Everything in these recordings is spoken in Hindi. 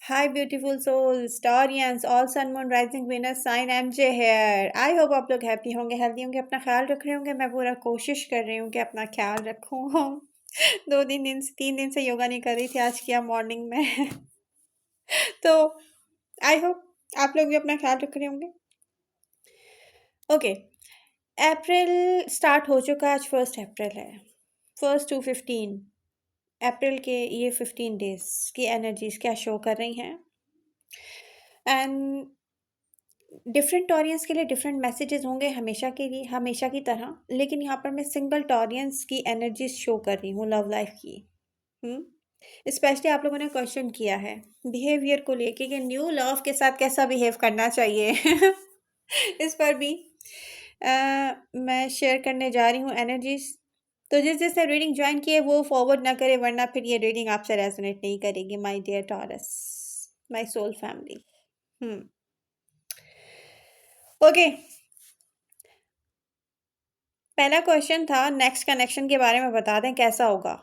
Hi, beautiful souls, Taurians, all sun, moon, rising, Venus, sign MJ here. I hope आप लोग हैप्पी होंगे, हेल्दी होंगे, अपना ख्याल रख रहे होंगे। मैं पूरा कोशिश कर रही हूँ कि अपना ख्याल रखूँ। 3 दिन से योगा नहीं कर रही थी, आज किया मॉर्निंग में। तो आई होप आप लोग भी अपना ख्याल रख रहे होंगे। ओके, अप्रैल स्टार्ट हो चुका है, आज 1 अप्रैल है। 1 to 15 अप्रैल के ये 15 डेज की एनर्जीज क्या शो कर रही हैं। एंड डिफरेंट टॉरियंस के लिए डिफरेंट मैसेजेस होंगे, हमेशा की तरह। लेकिन यहाँ पर मैं सिंगल टॉरियंस की एनर्जीज शो कर रही हूँ लव लाइफ की। स्पेशली आप लोगों ने क्वेश्चन किया है बिहेवियर को लेके कि न्यू लव के साथ कैसा बिहेव करना चाहिए। इस पर भी मैं शेयर करने जा रही हूँ एनर्जीज। तो जिसने रीडिंग ज्वाइन की है वो फॉरवर्ड ना करे, वरना फिर ये रीडिंग आपसे रेजोनेट नहीं करेगी, my dear Taurus, my soul family. Okay, पहला क्वेश्चन था नेक्स्ट कनेक्शन के बारे में, बता दें कैसा होगा।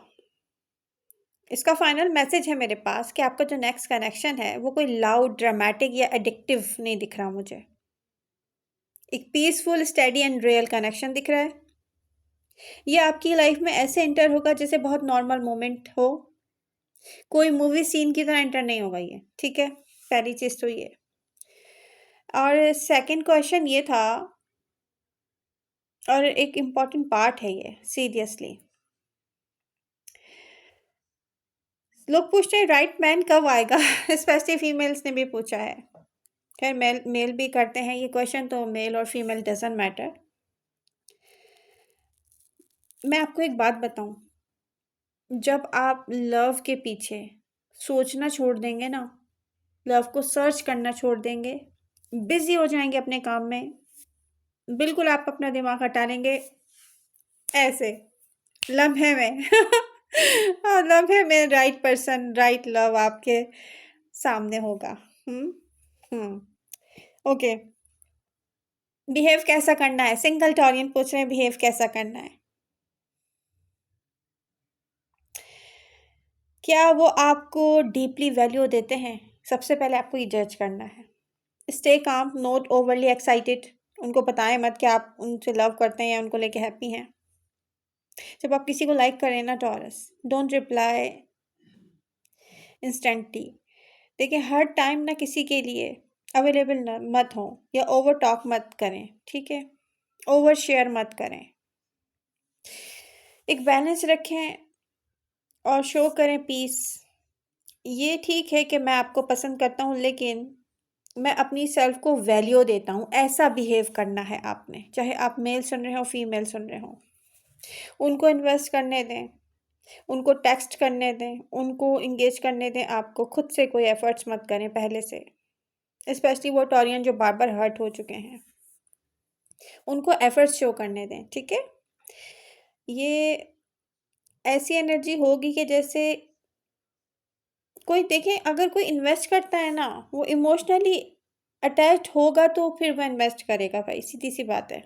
इसका फाइनल मैसेज है मेरे पास कि आपका जो नेक्स्ट कनेक्शन है वो कोई लाउड, ड्रामेटिक या एडिक्टिव नहीं दिख रहा मुझे। एक peaceful, steady and real connection दिख रहा है। ये आपकी लाइफ में ऐसे एंटर होगा जैसे बहुत नॉर्मल मोमेंट हो, कोई मूवी सीन की तरह एंटर नहीं होगा ये, ठीक है। पहली चीज तो ये। और सेकंड क्वेश्चन ये था, और एक इम्पॉर्टेंट पार्ट है ये, सीरियसली। लोग पूछते हैं राइट मैन कब आएगा। स्पेशली फीमेल्स ने भी पूछा है। खैर मेल मेल भी करते हैं ये क्वेश्चन, तो मेल और फीमेल डजंट मैटर। मैं आपको एक बात बताऊं, जब आप लव के पीछे सोचना छोड़ देंगे ना, लव को सर्च करना छोड़ देंगे, बिजी हो जाएंगे अपने काम में, बिल्कुल आप अपना दिमाग हटा लेंगे ऐसे लम्हे में। हाँ, लम्हे में राइट पर्सन, राइट लव आपके सामने होगा। हम्म ओके, बिहेव कैसा करना है, सिंगल टॉरियन पूछ रहे हैं बिहेव कैसा करना है। क्या वो आपको डीपली वैल्यू देते हैं? सबसे पहले आपको ये जज करना है। Stay calm, not overly excited. उनको बताएं मत कि आप उनसे लव करते हैं या उनको लेके हैप्पी हैं। जब आप किसी को लाइक करें ना टॉरस, डोंट रिप्लाई इंस्टेंटली। देखिए, हर टाइम ना किसी के लिए अवेलेबल मत हो, या ओवर टॉक मत करें, ठीक है। ओवर शेयर मत करें। एक बैलेंस रखें और शो करें पीस। ये ठीक है कि मैं आपको पसंद करता हूँ, लेकिन मैं अपनी सेल्फ को वैल्यू देता हूँ, ऐसा बिहेव करना है आपने। चाहे आप मेल सुन रहे हो, फीमेल सुन रहे हो, उनको इन्वेस्ट करने दें, उनको टेक्स्ट करने दें, उनको इंगेज करने दें। आपको खुद से कोई एफर्ट्स मत करें पहले से। स्पेशली वो टॉरियन जो बार बार हर्ट हो चुके हैं, उनको एफर्ट्स शो करने दें, ठीक है। ये ऐसी एनर्जी होगी कि जैसे कोई, देखें, अगर कोई इन्वेस्ट करता है ना, वो इमोशनली अटैच्ड होगा तो फिर वो इन्वेस्ट करेगा भाई, सीधी सी बात है।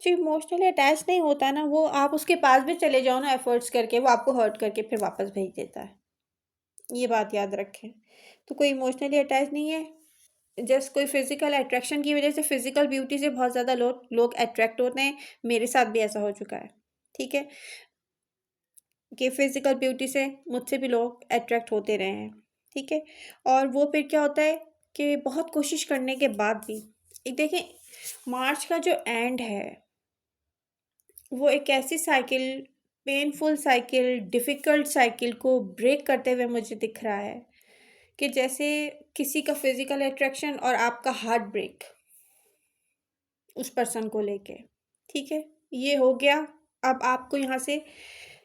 जो इमोशनली अटैच नहीं होता ना, वो आप उसके पास भी चले जाओ ना एफर्ट्स करके, वो आपको हर्ट करके फिर वापस भेज देता है। ये बात याद रखें। तो कोई इमोशनली अटैच नहीं है, जस्ट कोई फिजिकल अट्रैक्शन की वजह से, फिजिकल ब्यूटी से बहुत ज़्यादा लोग अट्रैक्ट होते हैं। मेरे साथ भी ऐसा हो चुका है, ठीक है, कि फिजिकल ब्यूटी से मुझसे भी लोग अट्रैक्ट होते रहे हैं, ठीक है। और वो फिर क्या होता है कि बहुत कोशिश करने के बाद भी, एक देखें, मार्च का जो एंड है वो एक ऐसी cycle, painful cycle, difficult cycle को ब्रेक करते हुए मुझे दिख रहा है, कि जैसे किसी का फिज़िकल अट्रैक्शन और आपका हार्ट ब्रेक उस पर्सन को लेके, ठीक है, ये हो गया। अब आपको यहाँ से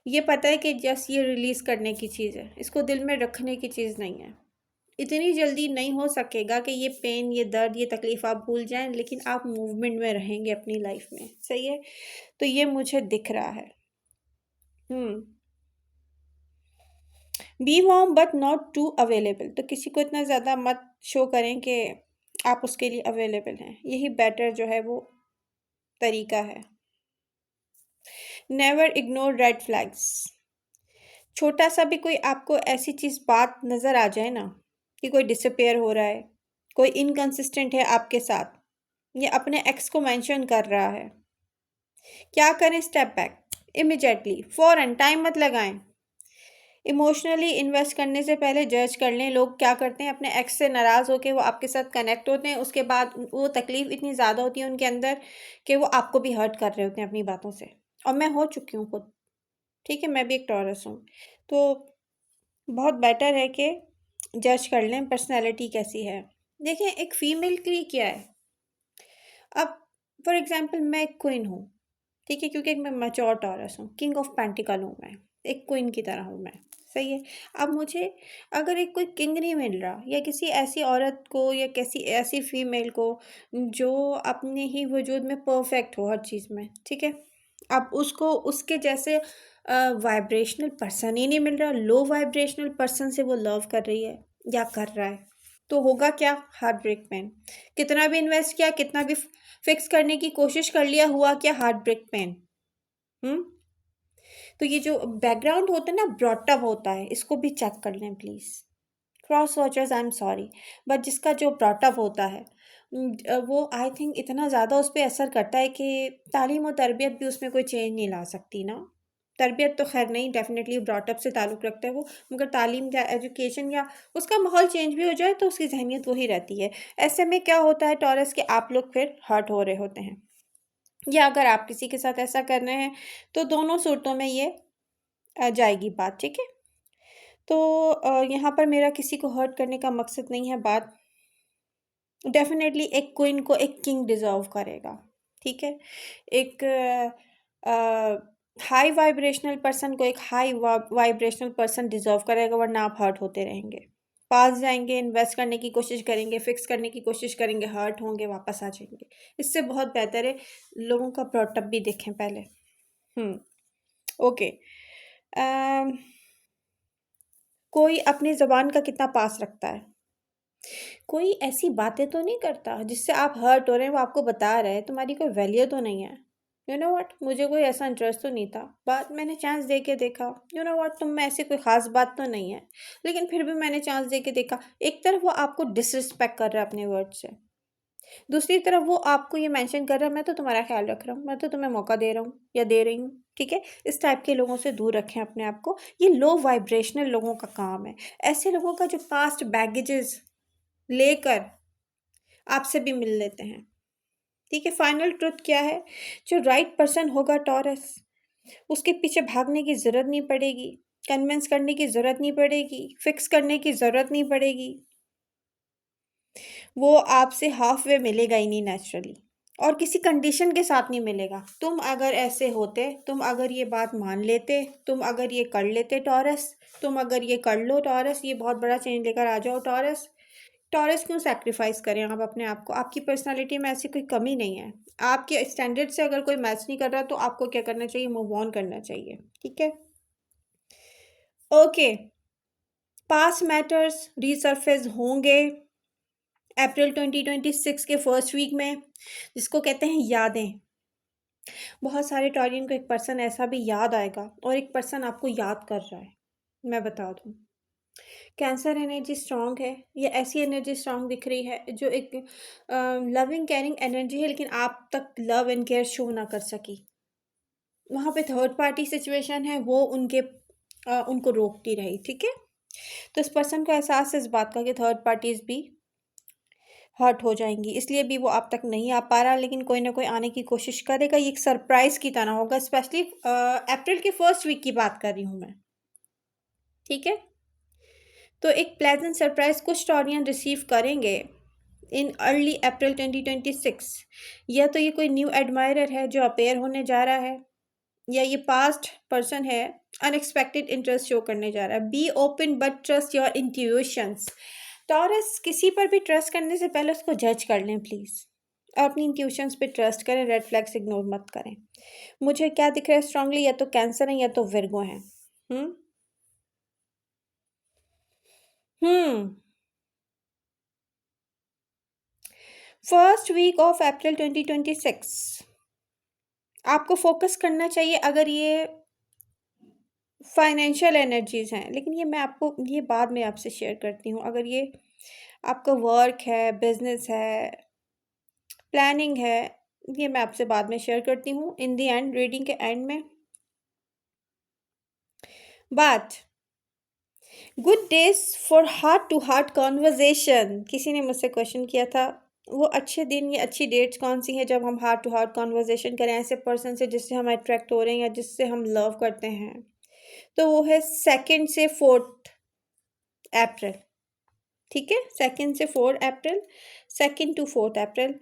ये पता है कि जस्ट ये रिलीज़ करने की चीज़ है, इसको दिल में रखने की चीज़ नहीं है। इतनी जल्दी नहीं हो सकेगा कि ये पेन, ये दर्द, ये तकलीफ़ आप भूल जाएँ, लेकिन आप मूवमेंट में रहेंगे अपनी लाइफ में, सही है? तो ये मुझे दिख रहा है। Be warm but not too available. तो किसी को इतना ज़्यादा मत शो करें कि आप उसके लिए अवेलेबल हैं। यही बेटर जो है वो तरीका है। Never ignore red flags. छोटा सा भी कोई आपको ऐसी चीज़, बात नज़र आ जाए ना, कि कोई डिसअपियर हो रहा है, कोई इनकंसिस्टेंट है आपके साथ, ये अपने एक्स को मेंशन कर रहा है। क्या करें? स्टेप बैक इमिजिएटली, फौरन, टाइम मत लगाएं। इमोशनली इन्वेस्ट करने से पहले जज कर लें। लोग क्या करते हैं, अपने एक्स से नाराज़ होकर वो आपके साथ कनेक्ट होते हैं, उसके बाद वो तकलीफ़ इतनी ज़्यादा होती है उनके अंदर कि वो आपको भी हर्ट कर रहे होते हैं अपनी बातों से। और मैं हो चुकी हूँ खुद, ठीक है, मैं भी एक टॉरस हूँ। तो बहुत बेटर है कि जज कर लें पर्सनैलिटी कैसी है। देखें, एक फ़ीमेल के लिए क्या है, अब फॉर एग्ज़ाम्पल मैं एक क्वीन हूँ, ठीक है, क्योंकि एक मैं मैच्योर टॉरस हूँ, किंग ऑफ पेंटिकल हूँ मैं, एक क्वीन की तरह हूँ मैं, सही है। अब मुझे अगर एक कोई किंग नहीं मिल रहा, या किसी ऐसी औरत को या किसी ऐसी फीमेल को जो अपने ही वजूद में परफेक्ट हो हर चीज़ में, ठीक है, अब उसको उसके जैसे वाइब्रेशनल पर्सन ही नहीं मिल रहा, लो वाइब्रेशनल पर्सन से वो लव कर रही है या कर रहा है, तो होगा क्या? Heart break pain. कितना भी इन्वेस्ट किया, कितना भी फिक्स करने की कोशिश कर लिया, हुआ क्या? Heart break pain. हम्म। तो ये जो बैकग्राउंड होता है ना, ब्रॉटअप होता है, इसको भी चेक कर लें please. Cross watchers, I am sorry, but जिसका जो ब्रॉटअप होता है वो आई थिंक इतना ज़्यादा उस पर असर करता है कि तालीम और तरबियत भी उसमें कोई चेंज नहीं ला सकती ना। तरबियत तो खैर नहीं, डेफिनेटली ब्रॉटअप से ताल्लुक़ रखता है वो, मगर तालीम या एजुकेशन या उसका माहौल चेंज भी हो जाए तो उसकी जहनीत वही रहती है। ऐसे में क्या होता है टॉरस के, आप लोग फिर हर्ट हो रहे होते हैं, या अगर आप किसी के साथ ऐसा कर रहे हैं तो दोनों सूरतों में ये जाएगी बात, ठीक है। तो यहाँ पर मेरा किसी को हर्ट करने का मकसद नहीं है। बात डेफिनेटली एक क्वीन को एक किंग डिज़र्व करेगा, ठीक है। एक हाई वाइब्रेशनल पर्सन को एक हाई वाइब्रेशनल पर्सन डिज़र्व करेगा, वरना आप हर्ट होते रहेंगे। पास जाएंगे, इन्वेस्ट करने की कोशिश करेंगे, फिक्स करने की कोशिश करेंगे, हर्ट होंगे, वापस आ जाएंगे। इससे बहुत बेहतर है लोगों का ब्रॉटअप भी देखें पहले। ओके। कोई अपनी ज़बान का कितना पास रखता है? कोई ऐसी बातें तो नहीं करता जिससे आप हर्ट हो रहे हैं, वो आपको बता रहा है तुम्हारी कोई वैल्यू तो नहीं है। यू नो व्हाट, मुझे कोई ऐसा इंटरेस्ट तो नहीं था, बात मैंने चांस दे के देखा। यू नो व्हाट, तुम में ऐसी कोई ख़ास बात तो नहीं है, लेकिन फिर भी मैंने चांस दे के देखा। एक तरफ वो आपको डिसरिस्पेक्ट कर रहा है अपने वर्ड से, दूसरी तरफ वो आपको ये मेंशन कर रहा है मैं तो तुम्हारा ख्याल रख रहा हूँ, मैं तो तुम्हें मौका दे रहा हूँ या दे रही हूँ, ठीक है। इस टाइप के लोगों से दूर रखें अपने आप को, ये लो वाइब्रेशनल लोगों का काम है। ऐसे लोगों का जो पास्ट बैगेजेस लेकर आपसे भी मिल लेते हैं, ठीक है। फाइनल ट्रुथ क्या है? जो राइट पर्सन होगा टॉरस, उसके पीछे भागने की ज़रूरत नहीं पड़ेगी, कन्विंस करने की ज़रूरत नहीं पड़ेगी, फिक्स करने की ज़रूरत नहीं पड़ेगी। वो आपसे हाफ वे मिलेगा ही नहीं नेचुरली, और किसी कंडीशन के साथ नहीं मिलेगा। तुम अगर ऐसे होते, तुम अगर ये बात मान लेते, तुम अगर ये कर लेते टॉरस, तुम अगर ये कर लो टॉरस, ये बहुत बड़ा चेंज लेकर आ जाओ टॉरस। टॉरस क्यों सैक्रिफाइस करें आप अपने आप को? आपकी पर्सनालिटी में ऐसी कोई कमी नहीं है। आपके स्टैंडर्ड से अगर कोई मैच नहीं कर रहा तो आपको क्या करना चाहिए? मूव ऑन करना चाहिए, ठीक है। ओके। पास्ट मैटर्स रीसर्फेस होंगे अप्रैल 2026 के फर्स्ट वीक में, जिसको कहते हैं यादें। बहुत सारे टॉरियन को एक पर्सन ऐसा भी याद आएगा, और एक पर्सन आपको याद कर रहा है। मैं बता दूं, कैंसर एनर्जी स्ट्रांग है, ये ऐसी एनर्जी स्ट्रांग दिख रही है जो एक लविंग केयरिंग एनर्जी है, लेकिन आप तक लव एंड केयर शो ना कर सकी। वहाँ पे थर्ड पार्टी सिचुएशन है, वो उनको रोकती रही, ठीक है। तो इस पर्सन को एहसास है इस बात का कि थर्ड पार्टीज भी हर्ट हो जाएंगी, इसलिए भी वो आप तक नहीं आ पा रहा, लेकिन कोई ना कोई आने की कोशिश करेगा। ये एक सरप्राइज की तरह होगा, स्पेशली अप्रैल के फर्स्ट वीक की बात कर रही हूँ मैं, ठीक है। तो एक प्लेजेंट सरप्राइज कुछ टॉरियन रिसीव करेंगे इन अर्ली अप्रैल 2026। या तो ये कोई न्यू एडमायरर है जो अपेयर होने जा रहा है, या ये पास्ट पर्सन है अनएक्सपेक्टेड इंटरेस्ट शो करने जा रहा है। Be open but trust your intuitions. Taurus, किसी पर भी ट्रस्ट करने से पहले उसको जज कर लें प्लीज़, और अपनी इंट्यूशंस पे ट्रस्ट करें, रेड फ्लैग्स इग्नोर मत करें। मुझे क्या दिख रहा है स्ट्रांगली, या तो कैंसर है या तो विर्गो है। हम्म। हम्म। फर्स्ट वीक ऑफ अप्रैल 2026 आपको फोकस करना चाहिए। अगर ये फाइनेंशियल एनर्जीज़ हैं, लेकिन ये मैं आपको ये बाद में आपसे शेयर करती हूँ। अगर ये आपका वर्क है, बिज़नेस है, प्लानिंग है, ये मैं आपसे बाद में शेयर करती हूँ इन द एंड, रीडिंग के एंड में। बात good days for heart to heart conversation, किसी ने मुझसे क्वेश्चन किया था, वो अच्छे दिन या अच्छी डेट्स कौन सी हैं जब हम हार्ट टू हार्ट कॉन्वर्जेशन करें ऐसे पर्सन से जिससे हम अट्रैक्ट हो रहे हैं या जिससे हम लव करते हैं। तो वो है 2 से 4 अप्रैल। ठीक है, 2 से 4 अप्रैल, 2 to 4 April.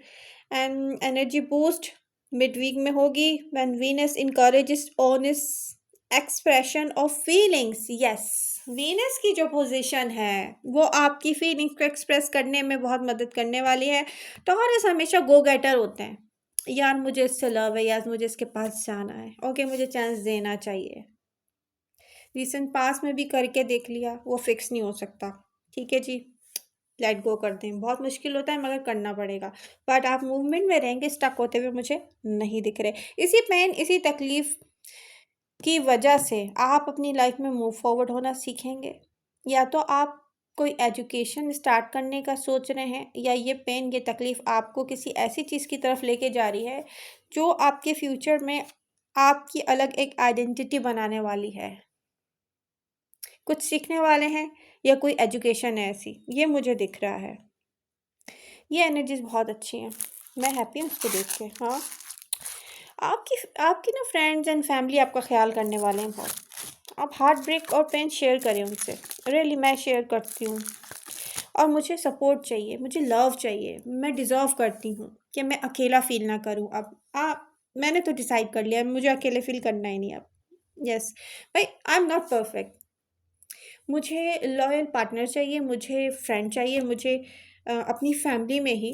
And energy boost mid week में होगी when Venus encourages honest expression of feelings. Yes, Venus की जो पोजीशन है वो आपकी फीलिंग्स को एक्सप्रेस करने में बहुत मदद करने वाली है। टॉरस हमेशा गो गेटर होते हैं, यार मुझे इससे लव है, यार मुझे इसके पास जाना है, ओके मुझे चांस देना चाहिए। रिसेंट पास में भी करके देख लिया, वो फिक्स नहीं हो सकता। ठीक है जी, लेट गो कर दें, बहुत मुश्किल होता है मगर करना पड़ेगा। बट आप मूवमेंट में रहेंगे, स्टक होते हुए मुझे नहीं दिख रहे। इसी पेन, इसी तकलीफ की वजह से आप अपनी लाइफ में मूव फॉरवर्ड होना सीखेंगे। या तो आप कोई एजुकेशन स्टार्ट करने का सोच रहे हैं, या ये पेन, ये तकलीफ आपको किसी ऐसी चीज़ की तरफ लेके जा रही है जो आपके फ्यूचर में आपकी अलग एक आइडेंटिटी बनाने वाली है। कुछ सीखने वाले हैं या कोई एजुकेशन है ऐसी, ये मुझे दिख रहा है। ये एनर्जीज बहुत अच्छी हैं, मैं हैप्पी हूँ उसको देख के। हाँ, आपकी आपकी ना फ्रेंड्स एंड फैमिली आपका ख्याल करने वाले हैं बहुत। आप हार्ट ब्रेक और पेन शेयर करें उनसे, रियली मैं शेयर करती हूँ। और मुझे सपोर्ट चाहिए, मुझे लव चाहिए, मैं डिज़र्व करती हूँ कि मैं अकेला फील ना करूँ। अब मैंने तो डिसाइड कर लिया, मुझे अकेले फील करना ही नहीं अब। यस भाई, आई एम नॉट परफेक्ट। मुझे लॉयल पार्टनर चाहिए, मुझे फ्रेंड चाहिए, मुझे अपनी फैमिली में ही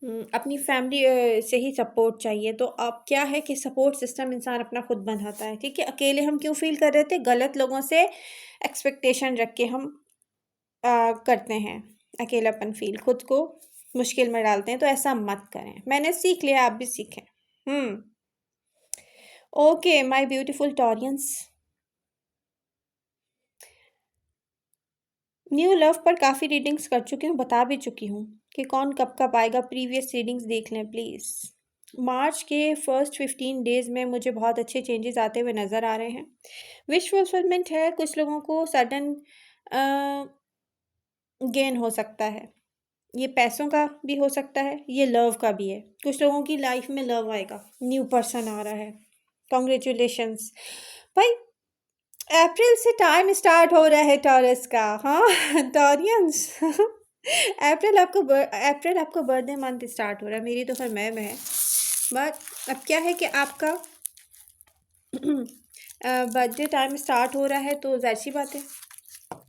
अपनी फैमिली से ही सपोर्ट चाहिए। तो अब क्या है कि सपोर्ट सिस्टम इंसान अपना खुद बनाता है। ठीक है, अकेले हम क्यों फील कर रहे थे, गलत लोगों से एक्सपेक्टेशन रख के हम करते हैं, अकेलापन फील, खुद को मुश्किल में डालते हैं। तो ऐसा मत करें, मैंने सीख लिया, आप भी सीखें। Okay my beautiful Taureans, new love पर काफ़ी रीडिंग्स कर चुकी हूँ, बता भी चुकी हूँ कि कौन कब कब आएगा। प्रीवियस रीडिंग्स देख लें प्लीज़। मार्च के फर्स्ट 15 डेज में मुझे बहुत अच्छे चेंजेस आते हुए नज़र आ रहे हैं। विश फुलफिलमेंट है, कुछ लोगों को सडन गेन हो सकता है, ये पैसों का भी हो सकता है, ये लव का भी है। कुछ लोगों की लाइफ में लव आएगा, न्यू पर्सन आ रहा है, कॉन्ग्रेचुलेशंस भाई। अप्रैल से टाइम स्टार्ट हो रहा है टॉरस का। हाँ टॉरियंस अप्रैल आपका बर्थडे मंथ स्टार्ट हो रहा है, मेरी तो फिर मई में है। बट अब क्या है कि आपका बर्थडे टाइम स्टार्ट हो रहा है, तो ज़ाहिर सी बात है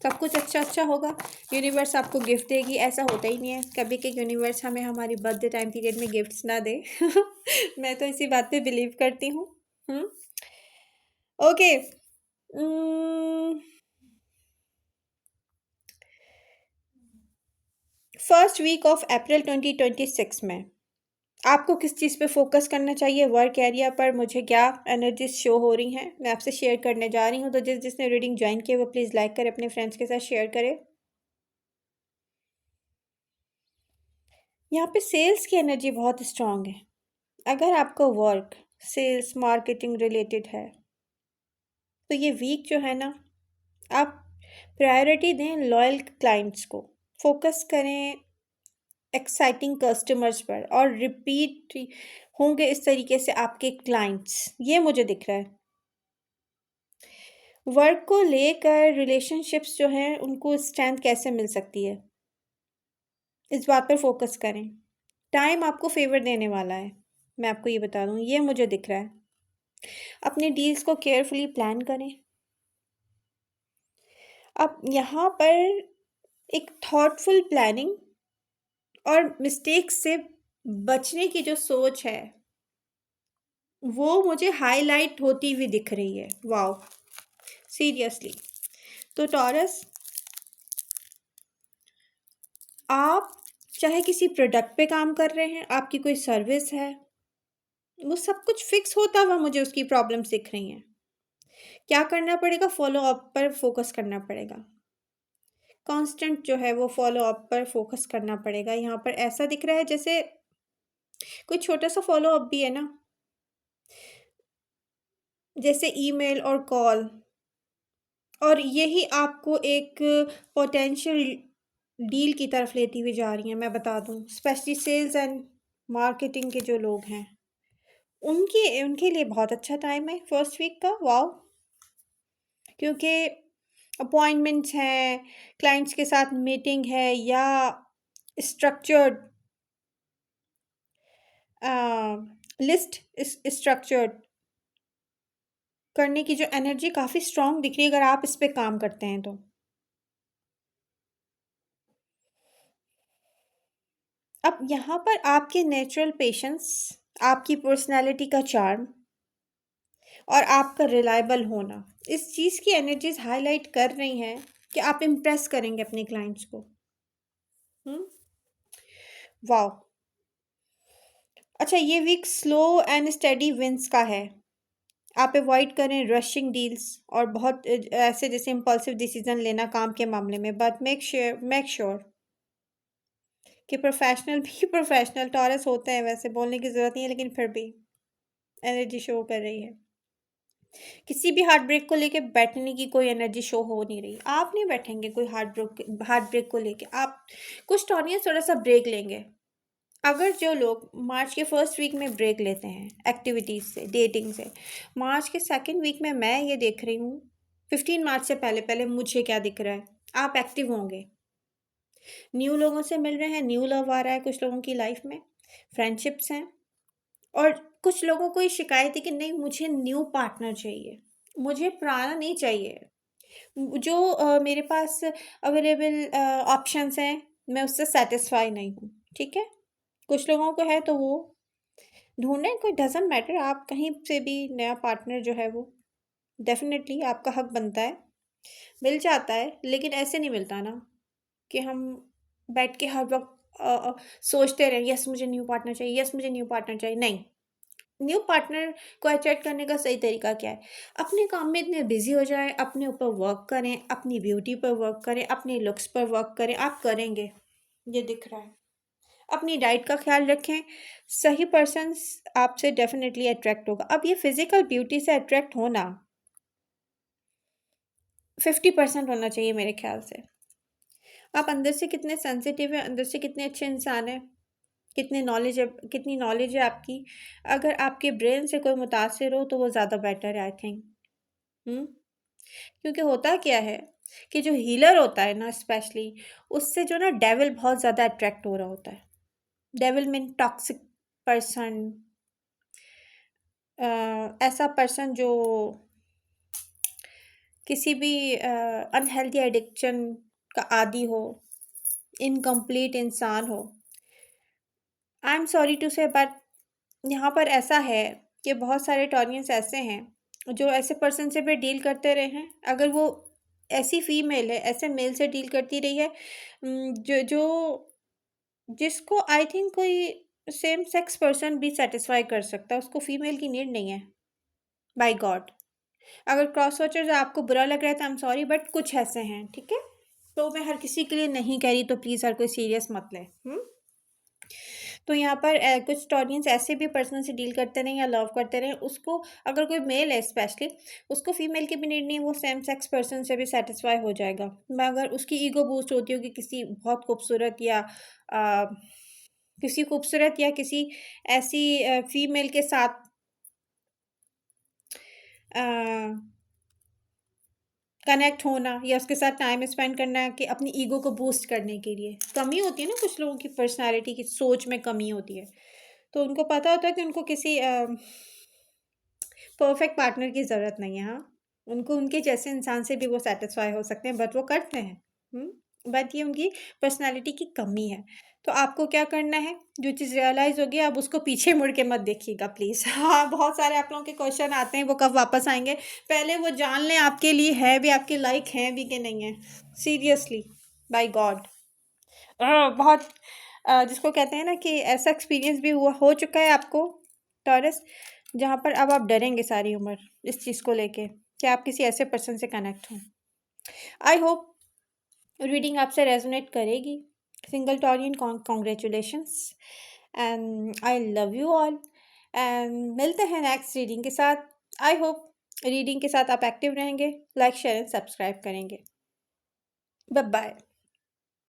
सब कुछ अच्छा अच्छा होगा। यूनिवर्स आपको गिफ्ट देगी, ऐसा होता ही नहीं है कभी कि यूनिवर्स हमें हमारी बर्थडे टाइम पीरियड में गिफ्ट्स ना दे। मैं तो इसी बात पे बिलीव करती हूँ। Okay, first week of April 2026 में आपको किस चीज़ पे फोकस करना चाहिए, वर्क एरिया पर मुझे क्या एनर्जीज शो हो रही हैं, मैं आपसे शेयर करने जा रही हूँ। तो जिसने रीडिंग ज्वाइन किया वो प्लीज़ लाइक करें, अपने फ्रेंड्स के साथ शेयर करें। यहाँ पे सेल्स की एनर्जी बहुत स्ट्रांग है। अगर आपका वर्क सेल्स मार्केटिंग रिलेटेड है तो ये वीक जो है ना, आप प्रायोरिटी दें लॉयल क्लाइंट्स को, फोकस करें एक्साइटिंग कस्टमर्स पर, और रिपीट होंगे इस तरीके से आपके क्लाइंट्स, ये मुझे दिख रहा है। वर्क को लेकर रिलेशनशिप्स जो हैं उनको स्ट्रेंथ कैसे मिल सकती है, इस बात पर फोकस करें। टाइम आपको फेवर देने वाला है, मैं आपको ये बता दूं, ये मुझे दिख रहा है। अपने डील्स को केयरफुली प्लान करें। अब यहाँ पर एक थॉटफुल प्लानिंग और मिस्टेक्स से बचने की जो सोच है वो मुझे हाईलाइट होती हुई दिख रही है। Wow, seriously. तो टॉरस, आप चाहे किसी प्रोडक्ट पे काम कर रहे हैं, आपकी कोई सर्विस है, वो सब कुछ फिक्स होता हुआ मुझे उसकी प्रॉब्लम्स दिख रही हैं। क्या करना पड़ेगा? फ़ॉलो अप पर फ़ोकस करना पड़ेगा। कांस्टेंट जो है वो फ़ॉलो अप पर फ़ोकस करना पड़ेगा। यहाँ पर ऐसा दिख रहा है जैसे कोई छोटा-सा फ़ॉलो अप भी है ना, जैसे ईमेल और कॉल, और यही आपको एक पोटेंशियल डील की तरफ लेती हुई जा रही हैं, मैं बता दूँ। स्पेशली सेल्स एंड मार्केटिंग के जो लोग हैं, उनकी उनके लिए बहुत अच्छा टाइम है फर्स्ट वीक का, वॉव! क्योंकि अपॉइंटमेंट्स हैं, क्लाइंट्स के साथ मीटिंग है, या स्ट्रक्चर्ड लिस्ट स्ट्रक्चर्ड करने की जो एनर्जी काफ़ी स्ट्रांग दिख रही है, अगर आप इस पे काम करते हैं तो। अब यहाँ पर आपके नेचुरल पेशेंस, आपकी पर्सनैलिटी का चार्म और आपका रिलायबल होना, इस चीज़ की एनर्जीज़ हाइलाइट कर रही हैं कि आप इम्प्रेस करेंगे अपने क्लाइंट्स को। हुँ, वॉव! अच्छा, ये week slow and steady wins का है। आप अवॉइड करें रशिंग डील्स और बहुत ऐसे जैसे इम्पल्सिव डिसीज़न लेना काम के मामले में, बट मेक श्योर कि प्रोफ़ेशनल भी प्रोफ़ेशनल टॉरस होते हैं, वैसे बोलने की ज़रूरत नहीं है, लेकिन फिर भी एनर्जी शो कर रही है। किसी भी हार्ट ब्रेक को लेके बैठने की कोई एनर्जी शो हो नहीं रही। आप नहीं बैठेंगे कोई हार्ट ब्रेक को लेके। आप कुछ टॉनियंस थोड़ा-सा ब्रेक लेंगे। अगर जो लोग मार्च के फर्स्ट वीक में ब्रेक लेते हैं एक्टिविटीज़ से, डेटिंग से, मार्च के सेकंड वीक में मैं ये देख रही हूँ, 15 मार्च से पहले-पहले मुझे क्या दिख रहा है, आप एक्टिव होंगे। न्यू लोगों से मिल रहे हैं, न्यू लव आ रहा है कुछ लोगों की लाइफ में, फ्रेंडशिप्स हैं, और कुछ लोगों को ये शिकायत है कि नहीं, मुझे न्यू पार्टनर चाहिए, मुझे पुराना नहीं चाहिए। जो मेरे पास अवेलेबल ऑप्शंस हैं, मैं उससे सैटिस्फाई नहीं हूँ, ठीक है? कुछ लोगों को है तो वो ढूँढें, कोई डज़न्ट मैटर, आप कहीं से भी नया पार्टनर जो है वो डेफ़िनेटली आपका हक बनता है, मिल जाता है, लेकिन ऐसे नहीं मिलता ना कि हम बैठ के हर वक़्त सोचते रहें, यस मुझे न्यू पार्टनर चाहिए, यस मुझे न्यू पार्टनर चाहिए, नहीं। न्यू पार्टनर को अट्रैक्ट करने का सही तरीका क्या है? अपने काम में इतने बिज़ी हो जाएँ, अपने ऊपर वर्क करें, अपनी ब्यूटी पर वर्क करें, अपने लुक्स पर वर्क करें, आप करेंगे, ये दिख रहा है। अपनी डाइट का ख़्याल रखें, सही पर्सन्स आपसे डेफ़िनेटली अट्रैक्ट होगा। अब ये फ़िज़िकल ब्यूटी से अट्रैक्ट होना 50% होना चाहिए मेरे ख़्याल से। आप अंदर से कितने सेंसिटिव हैं, अंदर से कितने अच्छे इंसान हैं, कितनी नॉलेज है आपकी। अगर आपके ब्रेन से कोई मुतासिर हो तो वो ज़्यादा बेटर है, आई थिंक। हुँ? क्योंकि होता क्या है कि जो हीलर होता है ना, स्पेशली उससे जो ना डेविल बहुत ज़्यादा अट्रैक्ट हो रहा होता है। डेविल मीन टॉक्सिक पर्सन, ऐसा पर्सन जो किसी भी अनहेल्दी एडिक्शन का आदी हो, इनकम्प्लीट इंसान हो। आई एम सॉरी टू से, बट यहाँ पर ऐसा है कि बहुत सारे टॉरियंस ऐसे हैं जो ऐसे पर्सन से भी डील करते रहे हैं। अगर वो ऐसी फीमेल है, ऐसे मेल से डील करती रही है, जो जो जिसको आई थिंक कोई सेम सेक्स पर्सन भी सेटिस्फाई कर सकता है, उसको फीमेल की नीड नहीं है, बाय गॉड। अगर क्रॉस वॉचर्स आपको बुरा लग रहा है तो आई एम सॉरी, बट कुछ ऐसे हैं, ठीक है? तो मैं हर किसी के लिए नहीं कह रही, तो प्लीज़ हर कोई सीरियस मत लें। तो यहाँ पर कुछ टॉरियंस ऐसे भी पर्सन से डील करते रहें या लव करते रहें, उसको अगर कोई मेल है स्पेशली, उसको फीमेल की भी नीड नहीं है, वो सेम सेक्स पर्सन से भी सेटिस्फाई हो जाएगा। मगर उसकी ईगो बूस्ट होती होगी किसी बहुत खूबसूरत या किसी ऐसी फीमेल के साथ कनेक्ट होना, या उसके साथ टाइम स्पेंड करना, कि अपनी ईगो को बूस्ट करने के लिए। कमी होती है ना कुछ लोगों की, पर्सनालिटी की सोच में कमी होती है, तो उनको पता होता है कि उनको किसी परफेक्ट पार्टनर की ज़रूरत नहीं है, हाँ। उनको उनके जैसे इंसान से भी वो सैटिस्फाई हो सकते हैं, बट वो करते हैं। बट ये उनकी पर्सनैलिटी की कमी है। तो आपको क्या करना है, जो चीज़ रियलाइज़ होगी आप उसको पीछे मुड़ के मत देखिएगा प्लीज़। हाँ, बहुत सारे आप लोगों के क्वेश्चन आते हैं, वो कब वापस आएँगे? पहले वो जान लें आपके लिए है भी, आपके लायक हैं भी कि नहीं हैं। Seriously, by God. बहुत जिसको कहते हैं ना कि ऐसा एक्सपीरियंस भी हुआ हो चुका है आपको, टॉरस, जहाँ पर अब आप डरेंगे सारी उम्र इस चीज़ को लेके कि आप किसी ऐसे पर्सन से कनेक्ट हों। आई होप रीडिंग आपसे रेजोनेट करेगी। Single Taurean congratulations and I love you all and मिलते हैं नेक्स्ट रीडिंग के साथ। आई होप रीडिंग के साथ आप एक्टिव रहेंगे, लाइक शेयर एंड सब्सक्राइब करेंगे। Bye bye.